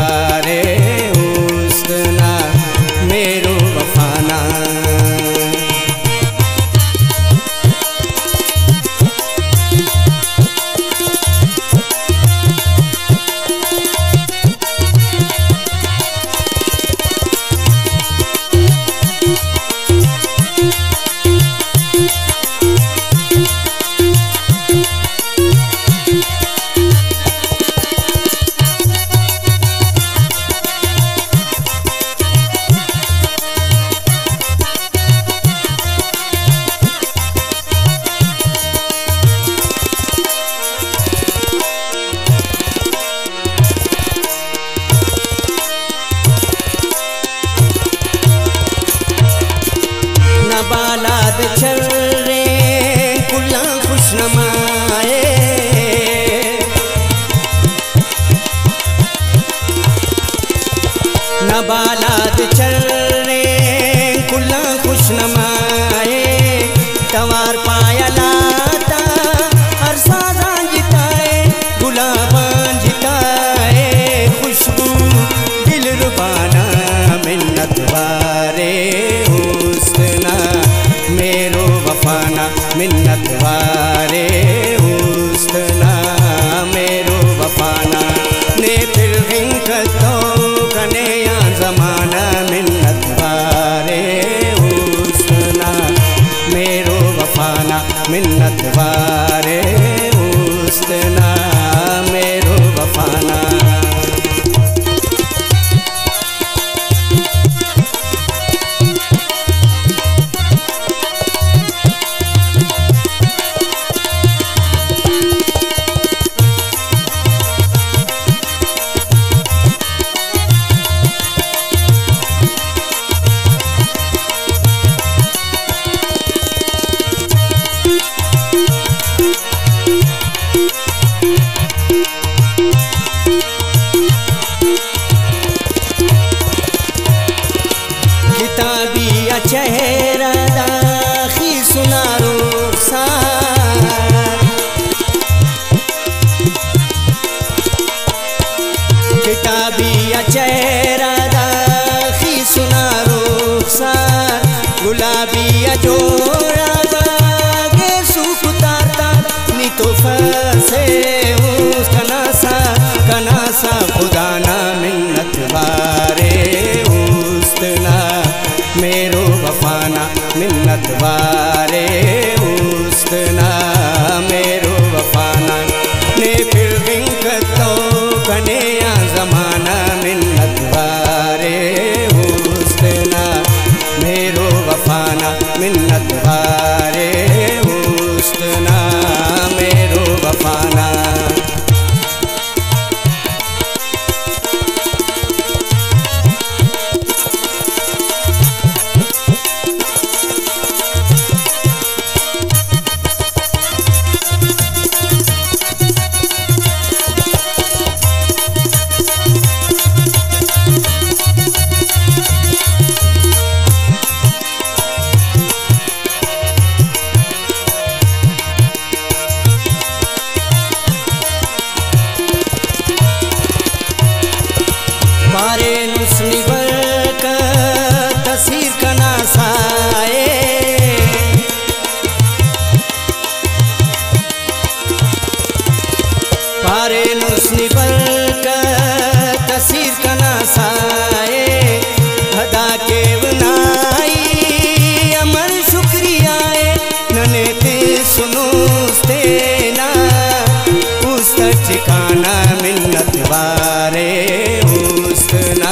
वारे उस्तना मेरो वफाना। बालाद चल रे कुल्ला खुशनमाए, न बालाद चल रे कुल्ला खुशनमाए, तवार पाया लाता अरसादा जिताए, गुलाबान जिताए, खुशबू दिल रुबाना मिन्नत वारे उस्तना मेरो वफाना। मिन्नत वारे उस्तना मेरो वफाना। ने फिर हिंकतो कने या जमाना मिन्नत वारे उस्तना मेरो वफाना। मिन्नत वारे उस्तना मेरो वफाना। किताबिया चेहरा दाखी सुना रुखसार, किताबिया चेहरा दाखी सुना रुखसार, गुलाबिया जोड़ा दागे सुख तारता नी तो फसे उसका कनासा खुदाना। मिन्नत वारे उस्तना मेरो वफाना। मिन्नत वारे उस्तना मेरो वफाना। ने फिर विंकतो कने या जमाना मिन्नत वारे उस्तना मेरो वफाना। मिन्नत वारे उस्तना मेरो वफाना। बारे नुस्नी बरकत तसीर का नासाए, बारे नुस्नी बरकत तसीर का नासाए, हदा के बनाई अमर शुक्रियाए, नने ते सुनोस्ते ना उस ठिकाना। मिन्नत वारे उस्तना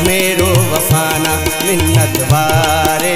मेरो वफाना। मिन्नत वारे